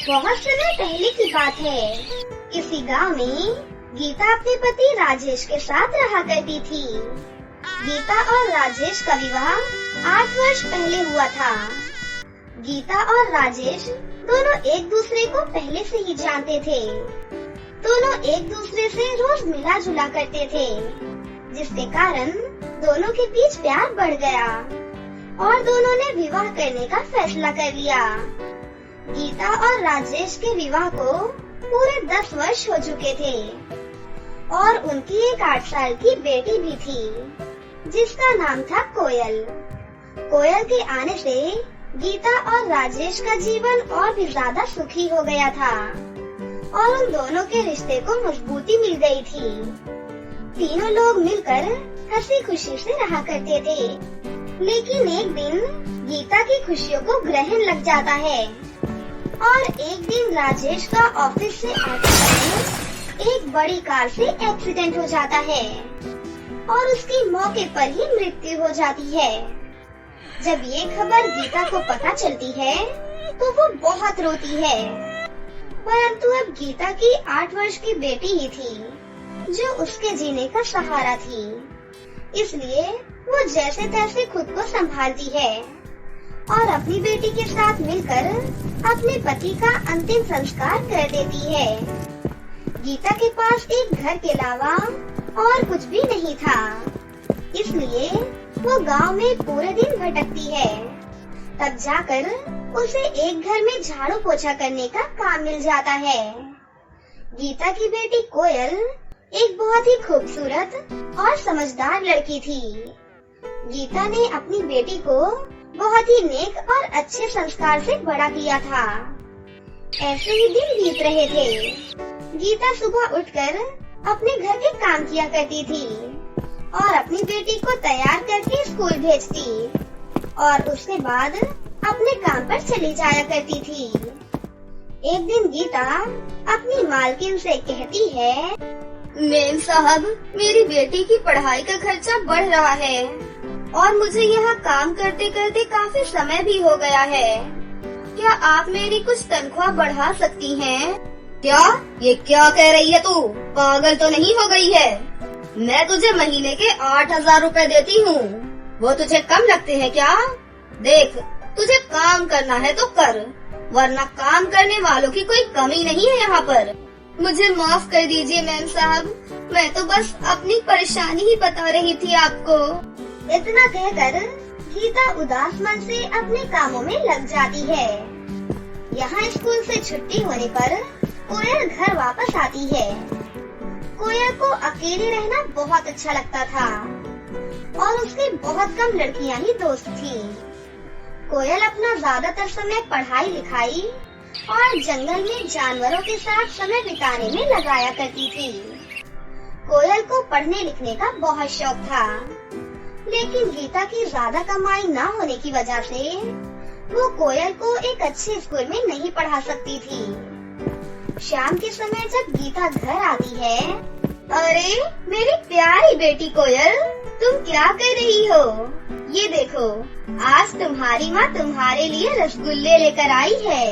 बहुत समय पहले की बात है। किसी गांव में गीता अपने पति राजेश के साथ रहा करती थी। गीता और राजेश का विवाह 8 वर्ष पहले हुआ था। गीता और राजेश दोनों एक दूसरे को पहले से ही जानते थे। दोनों एक दूसरे से रोज मिला जुला करते थे, जिसके कारण दोनों के बीच प्यार बढ़ गया और दोनों ने विवाह करने का फैसला कर लिया। गीता और राजेश के विवाह को पूरे 10 वर्ष हो चुके थे और उनकी एक 8 साल की बेटी भी थी, जिसका नाम था कोयल। कोयल के आने से गीता और राजेश का जीवन और भी ज्यादा सुखी हो गया था और उन दोनों के रिश्ते को मजबूती मिल गई थी। तीनों लोग मिलकर हंसी खुशी से रहा करते थे। लेकिन एक दिन गीता की खुशियों को ग्रहण लग जाता है और एक दिन राजेश का ऑफिस से आते समय एक बड़ी कार से एक्सीडेंट हो जाता है और उसकी मौके पर ही मृत्यु हो जाती है। जब ये खबर गीता को पता चलती है तो वो बहुत रोती है, परंतु अब गीता की 8 वर्ष की बेटी ही थी जो उसके जीने का सहारा थी, इसलिए वो जैसे तैसे खुद को संभालती है और अपनी बेटी के साथ मिलकर अपने पति का अंतिम संस्कार कर देती है। गीता के पास एक घर के अलावा और कुछ भी नहीं था, इसलिए वो गांव में पूरे दिन भटकती है। तब जाकर उसे एक घर में झाड़ू पोछा करने का काम मिल जाता है। गीता की बेटी कोयल एक बहुत ही खूबसूरत और समझदार लड़की थी। गीता ने अपनी बेटी को बहुत ही नेक और अच्छे संस्कार से बड़ा किया था। ऐसे ही दिन बीत रहे थे। गीता सुबह उठकर अपने घर के काम किया करती थी और अपनी बेटी को तैयार करके स्कूल भेजती और उसके बाद अपने काम पर चली जाया करती थी। एक दिन गीता अपनी मालकिन से कहती है, मेम साहब, मेरी बेटी की पढ़ाई का खर्चा बढ़ रहा है और मुझे यहाँ काम करते करते काफी समय भी हो गया है। क्या आप मेरी कुछ तनख्वाह बढ़ा सकती हैं? क्या? ये क्या कह रही है तू? पागल तो नहीं हो गई है? मैं तुझे महीने के 8,000 रुपए देती हूँ, वो तुझे कम लगते हैं क्या? देख, तुझे काम करना है तो कर, वरना काम करने वालों की कोई कमी नहीं है यहाँ पर। मुझे माफ कर दीजिए मैम साहब, मैं तो बस अपनी परेशानी ही बता रही थी आपको। इतना कहकर गीता उदास मन से अपने कामों में लग जाती है। यहाँ स्कूल से छुट्टी होने पर कोयल घर वापस आती है। कोयल को अकेले रहना बहुत अच्छा लगता था और उसकी बहुत कम लड़कियाँ ही दोस्त थी। कोयल अपना ज्यादातर समय पढ़ाई लिखाई और जंगल में जानवरों के साथ समय बिताने में लगाया करती थी। कोयल को पढ़ने लिखने का बहुत शौक था, लेकिन गीता की ज्यादा कमाई न होने की वजह से वो कोयल को एक अच्छे स्कूल में नहीं पढ़ा सकती थी। शाम के समय जब गीता घर आती है, अरे मेरी प्यारी बेटी कोयल, तुम क्या कर रही हो? ये देखो, आज तुम्हारी माँ तुम्हारे लिए रसगुल्ले लेकर आई है।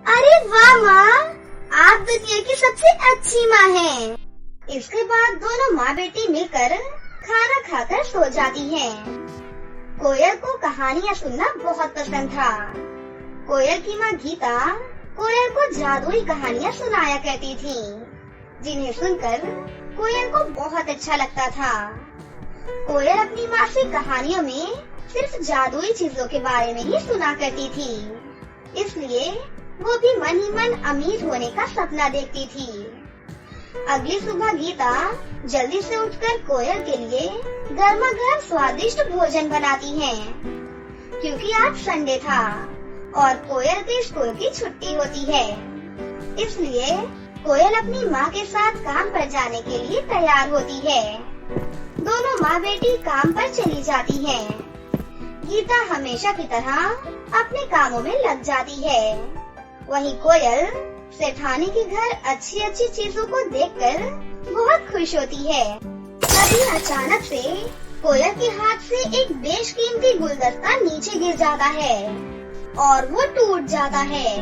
अरे वाह माँ, आप दुनिया की सबसे अच्छी माँ हैं। इसके बाद दोनों माँ बेटी मिलकर खाना खाकर सो जाती हैं। कोयल को कहानियाँ सुनना बहुत पसंद था। कोयल की माँ गीता कोयल को जादुई कहानियाँ सुनाया करती थी, जिन्हें सुनकर कोयल को बहुत अच्छा लगता था। कोयल अपनी माँ से कहानियों में सिर्फ जादुई चीजों के बारे में ही सुना करती थी, इसलिए वो भी मन ही मन अमीर होने का सपना देखती थी। अगली सुबह गीता जल्दी से उठकर कोयल के लिए गर्मा गर्म स्वादिष्ट भोजन बनाती है, क्योंकि आज संडे था और कोयल के स्कूल की छुट्टी होती है। इसलिए कोयल अपनी माँ के साथ काम पर जाने के लिए तैयार होती है। दोनों माँ बेटी काम पर चली जाती हैं। गीता हमेशा की तरह अपने कामों में लग जाती है। वहीं कोयल सेठानी के घर अच्छी अच्छी चीजों को देखकर बहुत खुश होती है। तभी अचानक से कोयल के हाथ से एक बेशकीमती गुलदस्ता नीचे गिर जाता है और वो टूट जाता है।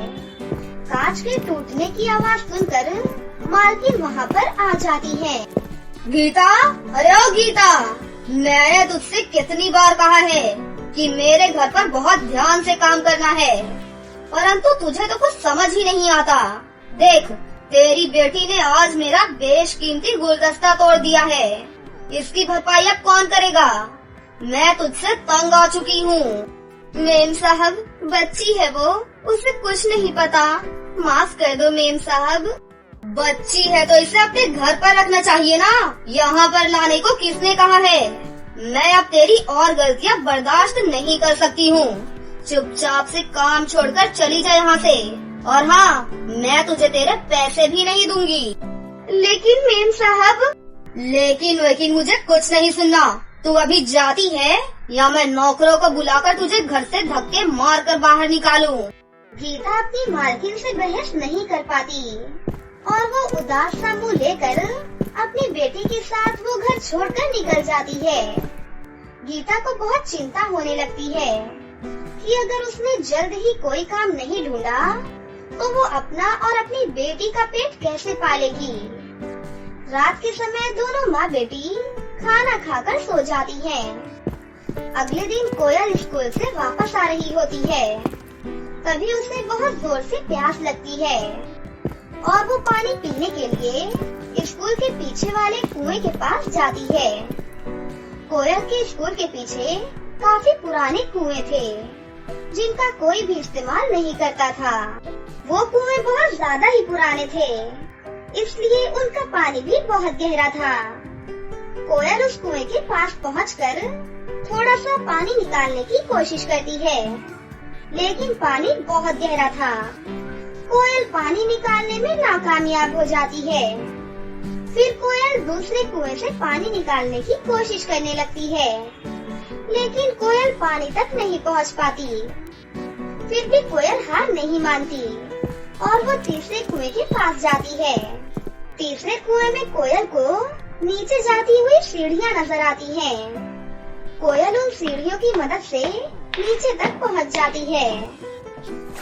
कांच के टूटने की आवाज सुनकर मालकिन वहाँ पर आ जाती है। गीता, अरे ओ गीता, मैंने तुझसे कितनी बार कहा है कि मेरे घर पर बहुत ध्यान से काम करना है, परंतु तुझे तो कुछ समझ ही नहीं आता। देख, तेरी बेटी ने आज मेरा बेशकीमती गुलदस्ता तोड़ दिया है। इसकी भरपाई अब कौन करेगा? मैं तुझसे तंग आ चुकी हूँ। मेम साहब, बच्ची है वो, उसे कुछ नहीं पता, माफ कर दो मेम साहब। बच्ची है तो इसे अपने घर पर रखना चाहिए ना, यहाँ पर लाने को किसने कहा है? मैं अब तेरी और गलतियाँ बर्दाश्त नहीं कर सकती हूँ। चुपचाप से काम छोड़कर चली जा यहाँ से, और हाँ, मैं तुझे तेरे पैसे भी नहीं दूंगी। लेकिन मेम साहब। लेकिन मुझे कुछ नहीं सुनना। तू अभी जाती है या मैं नौकरों को बुलाकर तुझे घर से धक्के मार कर बाहर निकालूं। गीता अपनी मालकिन से बहस नहीं कर पाती और वो उदास सा मुँह लेकर अपनी बेटी के साथ वो घर छोड़कर निकल जाती है। गीता को बहुत चिंता होने लगती है कि अगर उसने जल्द ही कोई काम नहीं ढूंढा तो वो अपना और अपनी बेटी का पेट कैसे पालेगी। रात के समय दोनों माँ बेटी खाना खाकर सो जाती हैं। अगले दिन कोयल स्कूल से वापस आ रही होती है। तभी उसे बहुत जोर से प्यास लगती है और वो पानी पीने के लिए स्कूल के पीछे वाले कुएं के पास जाती है। कोयल के स्कूल के पीछे काफी पुराने कुएं थे जिनका कोई भी इस्तेमाल नहीं करता था। वो कुएं बहुत ज्यादा ही पुराने थे, इसलिए उनका पानी भी बहुत गहरा था। कोयल उस कुएं के पास पहुंचकर थोड़ा सा पानी निकालने की कोशिश करती है, लेकिन पानी बहुत गहरा था। कोयल पानी निकालने में नाकामयाब हो जाती है। फिर कोयल दूसरे कुएं से पानी निकालने की कोशिश करने लगती है, लेकिन कोयल पानी तक नहीं पहुंच पाती। फिर भी कोयल हार नहीं मानती और वो तीसरे कुएं के पास जाती है। तीसरे कुएं में कोयल को नीचे जाती हुई सीढ़ियाँ नजर आती हैं। कोयल उन सीढ़ियों की मदद से नीचे तक पहुंच जाती है।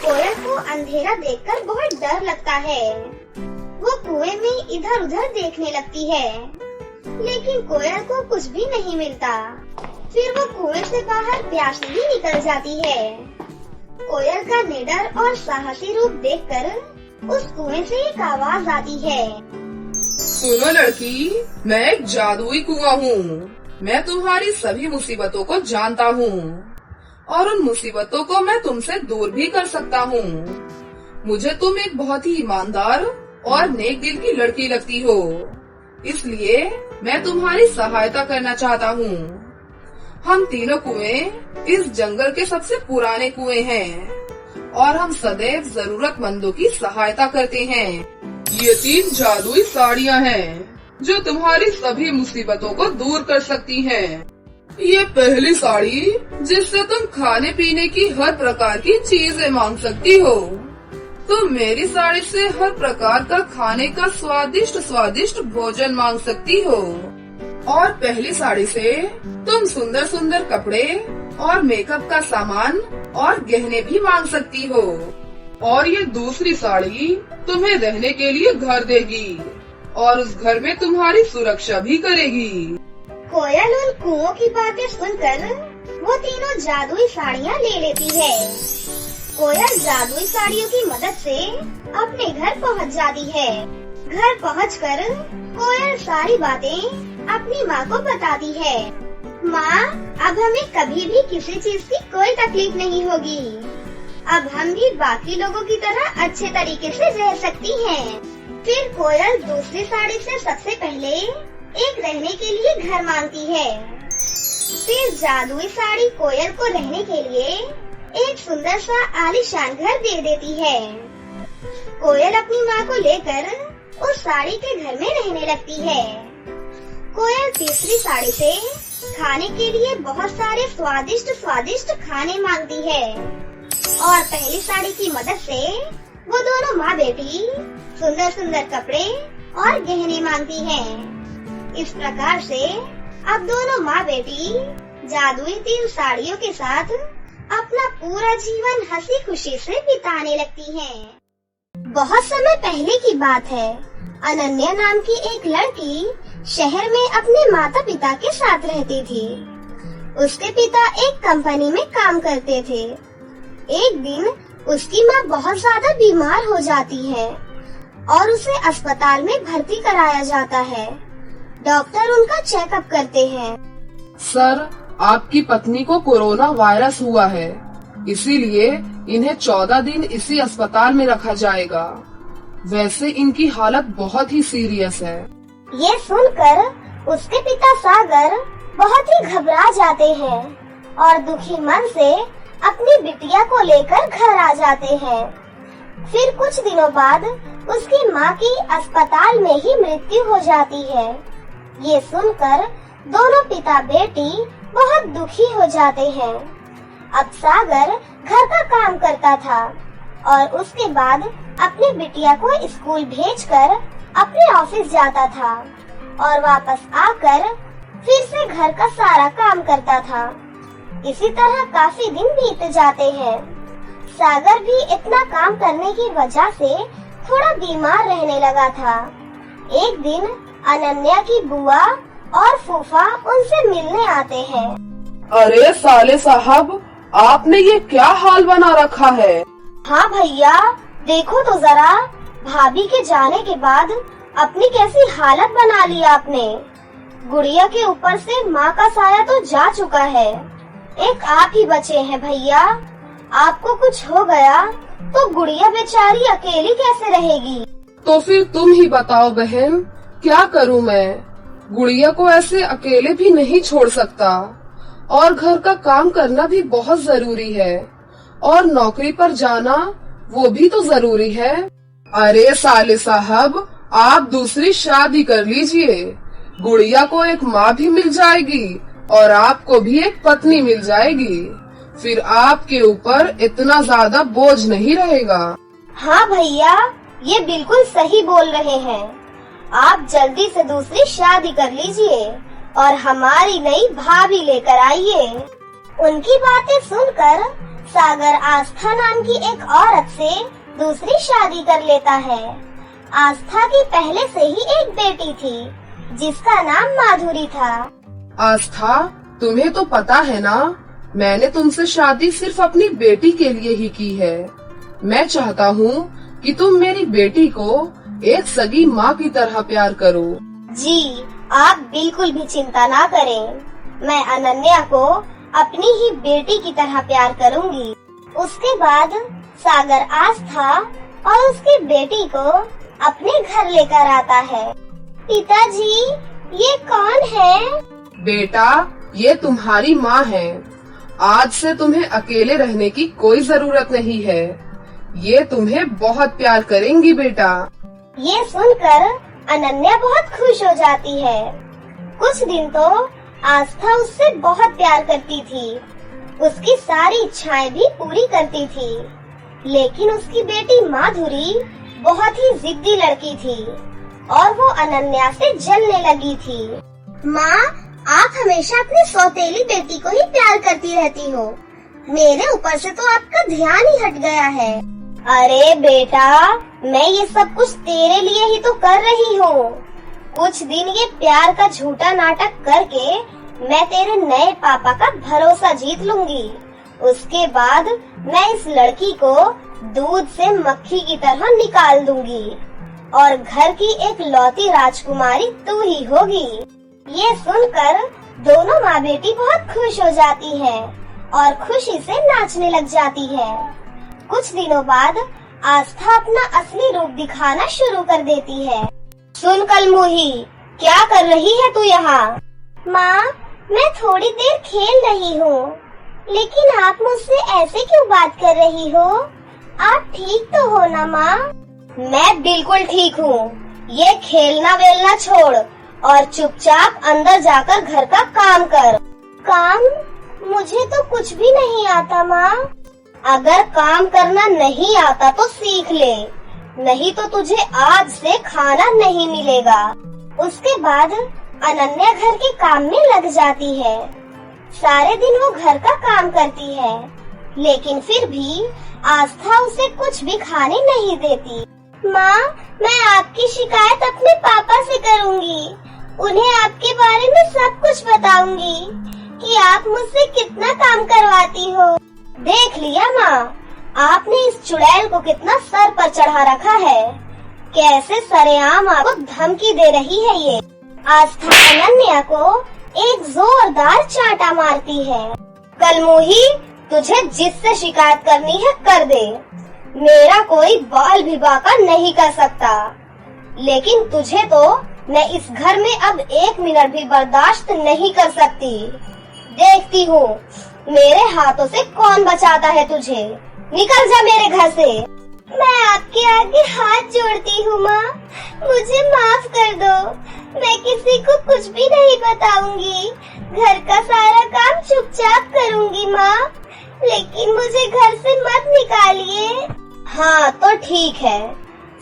कोयल को अंधेरा देखकर बहुत डर लगता है। वो कुएं में इधर उधर देखने लगती है, लेकिन कोयल को कुछ भी नहीं मिलता। फिर वो कुएं से बाहर प्यासी ही निकल जाती है। कोयल का निडर और साहसी रूप देखकर उस कुएं से एक आवाज आती है। सुनो लड़की, मैं एक जादुई कुआं हूँ। मैं तुम्हारी सभी मुसीबतों को जानता हूँ और उन मुसीबतों को मैं तुमसे दूर भी कर सकता हूँ। मुझे तुम एक बहुत ही ईमानदार और नेक दिल की लड़की लगती हो, इसलिए मैं तुम्हारी सहायता करना चाहता हूँ। हम तीनों कुएं इस जंगल के सबसे पुराने कुएं हैं और हम सदैव जरूरतमंदों की सहायता करते हैं। ये 3 जादुई साड़ियाँ हैं जो तुम्हारी सभी मुसीबतों को दूर कर सकती हैं। ये पहली साड़ी जिससे तुम खाने पीने की हर प्रकार की चीजें मांग सकती हो। तुम मेरी साड़ी से हर प्रकार का खाने का स्वादिष्ट भोजन मांग सकती हो। और पहली साड़ी से तुम सुंदर सुंदर कपड़े और मेकअप का सामान और गहने भी मांग सकती हो। और ये दूसरी साड़ी तुम्हें रहने के लिए घर देगी और उस घर में तुम्हारी सुरक्षा भी करेगी। कोयल उन कुओं की बातें सुनकर वो तीनों जादुई साड़ियाँ ले लेती है। कोयल जादुई साड़ियों की मदद से अपने घर पहुंच जाती है। घर पहुंचकर कोयल सारी बातें अपनी माँ को बताती है। माँ, अब हमें कभी भी किसी चीज की कोई तकलीफ नहीं होगी। अब हम भी बाकी लोगों की तरह अच्छे तरीके से रह सकती हैं। फिर कोयल दूसरी साड़ी से सबसे पहले एक रहने के लिए घर मांगती है। फिर जादुई साड़ी कोयल को रहने के लिए एक सुंदर सा आलीशान घर दे देती है। कोयल अपनी माँ को लेकर उस साड़ी के घर में रहने लगती है। कोयल तीसरी साड़ी से खाने के लिए बहुत सारे स्वादिष्ट खाने मांगती है और पहली साड़ी की मदद से वो दोनों माँ बेटी सुंदर सुंदर कपड़े और गहने मांगती हैं। इस प्रकार से अब दोनों माँ बेटी जादुई 3 साड़ियों के साथ अपना पूरा जीवन हंसी खुशी से बिताने लगती हैं। बहुत समय पहले की बात है। अनन्या नाम की एक लड़की शहर में अपने माता पिता के साथ रहती थी। उसके पिता एक कंपनी में काम करते थे। एक दिन उसकी माँ बहुत ज्यादा बीमार हो जाती है और उसे अस्पताल में भर्ती कराया जाता है। डॉक्टर उनका चेकअप करते हैं। सर, आपकी पत्नी को कोरोना वायरस हुआ है, इसीलिए इन्हें 14 दिन इसी अस्पताल में रखा जाएगा। वैसे इनकी हालत बहुत ही सीरियस है। ये सुनकर उसके पिता सागर बहुत ही घबरा जाते हैं और दुखी मन से अपनी बिटिया को लेकर घर आ जाते हैं। फिर कुछ दिनों बाद उसकी माँ की अस्पताल में ही मृत्यु हो जाती है। ये सुनकर दोनों पिता बेटी बहुत दुखी हो जाते हैं। अब सागर घर का काम करता था और उसके बाद अपनी बिटिया को स्कूल भेजकर अपने ऑफिस जाता था और वापस आकर फिर से घर का सारा काम करता था। इसी तरह काफी दिन बीत जाते हैं। सागर भी इतना काम करने की वजह से थोड़ा बीमार रहने लगा था। एक दिन अनन्या की बुआ और फूफा उनसे मिलने आते हैं। अरे साले साहब, आपने ये क्या हाल बना रखा है? हाँ भैया, देखो तो जरा, भाभी के जाने के बाद अपनी कैसी हालत बना ली आपने। गुड़िया के ऊपर से माँ का साया तो जा चुका है, एक आप ही बचे हैं भैया। आपको कुछ हो गया तो गुड़िया बेचारी अकेली कैसे रहेगी? तो फिर तुम ही बताओ बहन, क्या करूँ मैं? गुड़िया को ऐसे अकेले भी नहीं छोड़ सकता और घर का काम करना भी बहुत जरूरी है और नौकरी पर जाना वो भी तो जरूरी है। अरे साले साहब, आप दूसरी शादी कर लीजिए, गुड़िया को एक माँ भी मिल जाएगी और आपको भी एक पत्नी मिल जाएगी। फिर आपके ऊपर इतना ज्यादा बोझ नहीं रहेगा। हाँ भैया, ये बिल्कुल सही बोल रहे हैं। आप जल्दी से दूसरी शादी कर लीजिए और हमारी नई भाभी लेकर आइए। उनकी बातें सुनकर सागर आस्था नाम की एक औरत से दूसरी शादी कर लेता है। आस्था की पहले से ही एक बेटी थी जिसका नाम माधुरी था। आस्था, तुम्हें तो पता है ना, मैंने तुमसे शादी सिर्फ अपनी बेटी के लिए ही की है। मैं चाहता हूँ कि तुम मेरी बेटी को एक सगी माँ की तरह प्यार करो। जी, आप बिल्कुल भी चिंता ना करें। मैं अनन्या को अपनी ही बेटी की तरह प्यार करूंगी। उसके बाद सागर आस्था और उसकी बेटी को अपने घर लेकर आता है। पिताजी, ये कौन है? बेटा, ये तुम्हारी माँ है। आज से तुम्हें अकेले रहने की कोई जरूरत नहीं है। ये तुम्हें बहुत प्यार करेंगी बेटा। ये सुनकर अनन्या बहुत खुश हो जाती है। कुछ दिन तो आस्था उससे बहुत प्यार करती थी, उसकी सारी इच्छाएं भी पूरी करती थी। लेकिन उसकी बेटी माधुरी बहुत ही जिद्दी लड़की थी और वो अनन्या से जलने लगी थी। माँ, आप हमेशा अपनी सौतेली बेटी को ही प्यार करती रहती हो। मेरे ऊपर से तो आपका ध्यान ही हट गया है। अरे बेटा, मैं ये सब कुछ तेरे लिए ही तो कर रही हूँ। कुछ दिन ये प्यार का झूठा नाटक करके मैं तेरे नए पापा का भरोसा जीत लूंगी। उसके बाद मैं इस लड़की को दूध से मक्खी की तरह निकाल दूंगी और घर की एक लौती राजकुमारी तू ही होगी। ये सुनकर दोनों माँ बेटी बहुत खुश हो जाती हैं और खुशी से नाचने लग जाती है। कुछ दिनों बाद आस्था अपना असली रूप दिखाना शुरू कर देती है। सुन कलमुही, क्या कर रही है तू यहाँ? माँ, मैं थोड़ी देर खेल रही हूँ। लेकिन आप मुझसे ऐसे क्यों बात कर रही हो? आप ठीक तो हो ना माँ? मैं बिल्कुल ठीक हूँ। ये खेलना वेलना छोड़ और चुपचाप अंदर जाकर घर का काम कर। काम? मुझे तो कुछ भी नहीं आता माँ। अगर काम करना नहीं आता तो सीख ले, नहीं तो तुझे आज से खाना नहीं मिलेगा। उसके बाद अनन्या घर के काम में लग जाती है। सारे दिन वो घर का काम करती है। लेकिन फिर भी आस्था उसे कुछ भी खाने नहीं देती। माँ, मैं आपकी शिकायत अपने पापा से करूँगी। उन्हें आपके बारे में सब कुछ बताऊंगी कि आप मुझसे कितना काम करवाती हो। देख लिया माँ, आपने इस चुड़ैल को कितना सर पर चढ़ा रखा है। कैसे सरेआम आपको धमकी दे रही है ये। आस्था अनन्या को एक जोरदार चांटा मारती है। कलमुही, तुझे जिससे शिकायत करनी है कर दे। मेरा कोई बाल भी बांका नहीं कर सकता, लेकिन तुझे तो मैं इस घर में अब 1 मिनट भी बर्दाश्त नहीं कर सकती। देखती हूँ मेरे हाथों से कौन बचाता है तुझे। निकल जा मेरे घर से। मैं आपके आगे हाथ जोड़ती हूँ माँ, मुझे माफ कर दो। मैं किसी को कुछ भी नहीं बताऊंगी। घर का सारा काम चुपचाप करूंगी माँ, लेकिन मुझे घर से मत निकालिए। हाँ तो ठीक है,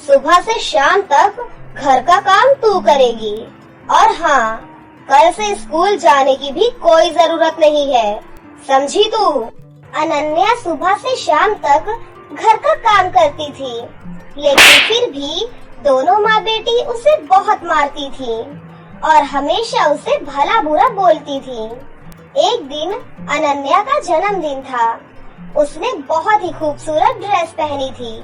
सुबह से शाम तक घर का काम तू करेगी। और हाँ, कल से स्कूल जाने की भी कोई जरूरत नहीं है, समझी तू? अनन्या सुबह से शाम तक घर का काम करती थी, लेकिन फिर भी दोनों माँ बेटी उसे बहुत मारती थी और हमेशा उसे भला बुरा बोलती थी। एक दिन अनन्या का जन्मदिन था। उसने बहुत ही खूबसूरत ड्रेस पहनी थी।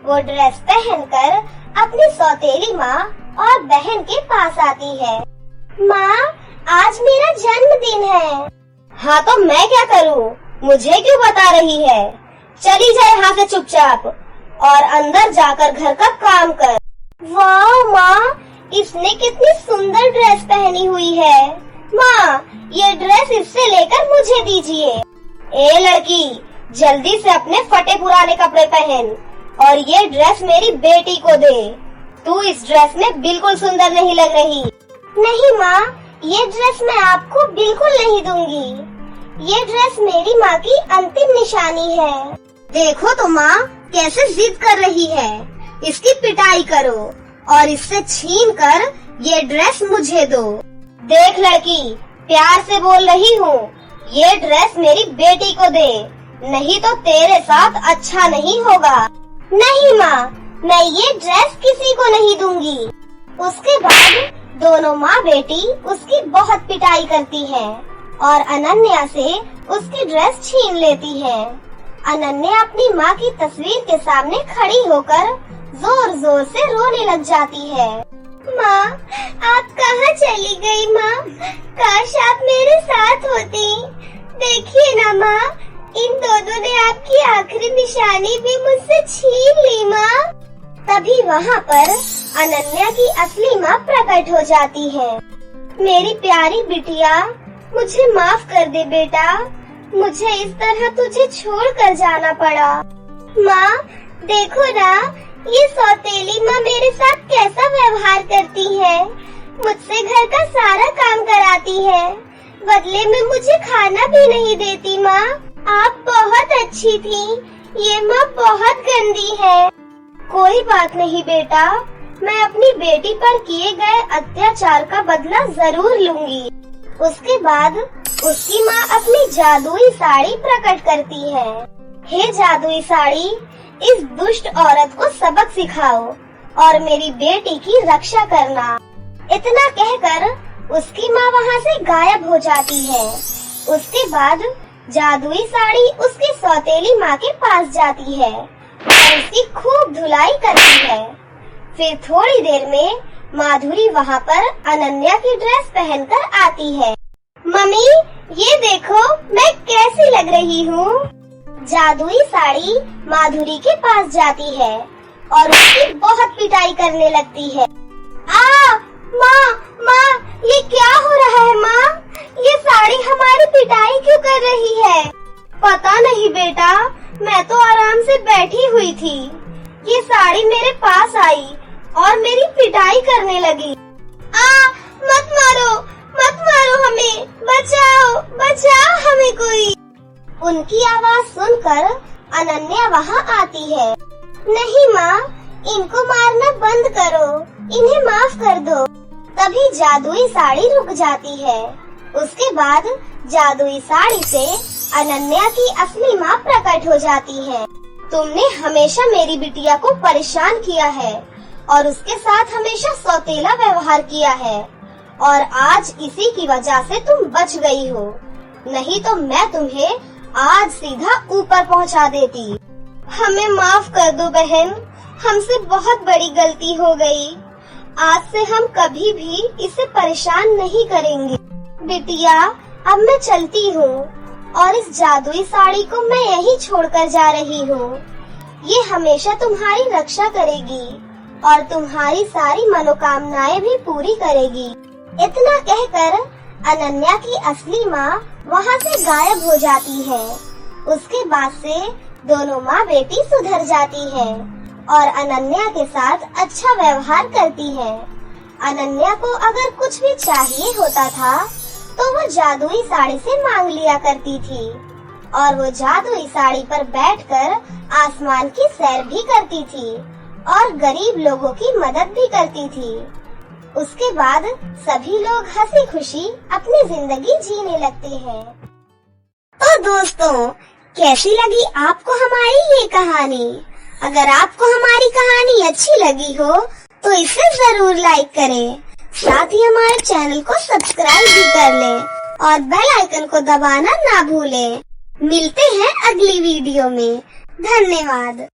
वो ड्रेस पहनकर अपनी सौतेली माँ और बहन के पास आती है। माँ, आज मेरा जन्मदिन है। हाँ तो मैं क्या करूँ? मुझे क्यों बता रही है? चली जाए यहाँ से चुपचाप और अंदर जाकर घर का काम कर। वाह माँ, इसने कितनी सुंदर ड्रेस पहनी हुई है। माँ, ये ड्रेस इससे लेकर मुझे दीजिए। ए लड़की, जल्दी से अपने फटे पुराने कपड़े पहन और ये ड्रेस मेरी बेटी को दे। तू इस ड्रेस में बिल्कुल सुंदर नहीं लग रही। नहीं माँ, ये ड्रेस मैं आपको बिल्कुल नहीं दूंगी। ये ड्रेस मेरी माँ की अंतिम निशानी है। देखो तो माँ कैसे जिद कर रही है। इसकी पिटाई करो और इससे छीन कर ये ड्रेस मुझे दो। देख लड़की, प्यार से बोल रही हूँ, ये ड्रेस मेरी बेटी को दे, नहीं तो तेरे साथ अच्छा नहीं होगा। नहीं माँ, मैं ये ड्रेस किसी को नहीं दूंगी। उसके बाद दोनों माँ बेटी उसकी बहुत पिटाई करती हैं और अनन्या से उसकी ड्रेस छीन लेती है। अनन्या अपनी माँ की तस्वीर के सामने खड़ी होकर जोर जोर से रोने लग जाती है। माँ, आप कहाँ चली गई माँ? काश आप मेरे साथ होती। देखिए ना माँ, इन दोनों ने आपकी आखिरी निशानी भी मुझसे छीन ली माँ। तभी वहाँ पर अनन्या की असली माँ प्रकट हो जाती है। मेरी प्यारी बिटिया, मुझे माफ कर दे बेटा, मुझे इस तरह तुझे छोड़कर जाना पड़ा। माँ, देखो ना, ये सौतेली माँ मेरे साथ कैसा व्यवहार करती है। मुझसे घर का सारा काम कराती है, बदले में मुझे खाना भी नहीं देती। माँ, आप बहुत अच्छी थी, ये माँ बहुत गंदी है। कोई बात नहीं बेटा, मैं अपनी बेटी पर किए गए अत्याचार का बदला जरूर लूंगी। उसके बाद उसकी माँ अपनी जादुई साड़ी प्रकट करती है। हे जादुई साड़ी, इस दुष्ट औरत को सबक सिखाओ और मेरी बेटी की रक्षा करना। इतना कहकर उसकी माँ वहाँ से गायब हो जाती है। उसके बाद जादुई साड़ी उसकी सौतेली माँ के पास जाती है और उसकी खूब धुलाई करती है। फिर थोड़ी देर में माधुरी वहाँ पर अनन्या की ड्रेस पहनकर आती है। मम्मी, ये देखो मैं कैसी लग रही हूँ। जादुई साड़ी माधुरी के पास जाती है और उसकी बहुत पिटाई करने लगती है। माँ, ये क्या हो रहा है माँ? ये साड़ी हमारी पिटाई क्यों कर रही है? पता नहीं बेटा, मैं तो आराम से बैठी हुई थी। ये साड़ी मेरे पास आई और मेरी पिटाई करने लगी। मत मारो हमें, बचाओ हमें कोई। उनकी आवाज सुनकर अनन्या वहाँ आती है। नहीं माँ, इनको मारना बंद करो, इन्हें माफ कर दो। तभी जादुई साड़ी रुक जाती है। उसके बाद जादुई साड़ी से अनन्या की असली माँ प्रकट हो जाती है। तुमने हमेशा मेरी बिटिया को परेशान किया है और उसके साथ हमेशा सौतेला व्यवहार किया है और आज इसी की वजह से तुम बच गई हो, नहीं तो मैं तुम्हें आज सीधा ऊपर पहुंचा देती। हमें माफ कर दो बहन, हमसे बहुत बड़ी गलती हो गई। आज से हम कभी भी इसे परेशान नहीं करेंगे। बिटिया, अब मैं चलती हूँ और इस जादुई साड़ी को मैं यहीं छोड़कर जा रही हूँ। ये हमेशा तुम्हारी रक्षा करेगी और तुम्हारी सारी मनोकामनाएं भी पूरी करेगी। इतना कहकर अनन्या की असली माँ वहाँ से गायब हो जाती है। उसके बाद से दोनों माँ बेटी सुधर जाती है और अनन्या के साथ अच्छा व्यवहार करती है। अनन्या को अगर कुछ भी चाहिए होता था तो वो जादुई साड़ी से मांग लिया करती थी और वो जादुई साड़ी पर बैठकर आसमान की सैर भी करती थी और गरीब लोगों की मदद भी करती थी। उसके बाद सभी लोग हंसी खुशी अपनी जिंदगी जीने लगते हैं। तो दोस्तों, कैसी लगी आपको हमारी ये कहानी? अगर आपको हमारी कहानी अच्छी लगी हो तो इसे जरूर लाइक करें, साथ ही हमारे चैनल को सब्सक्राइब भी कर लें और बेल आइकन को दबाना ना भूलें। मिलते हैं अगली वीडियो में। धन्यवाद।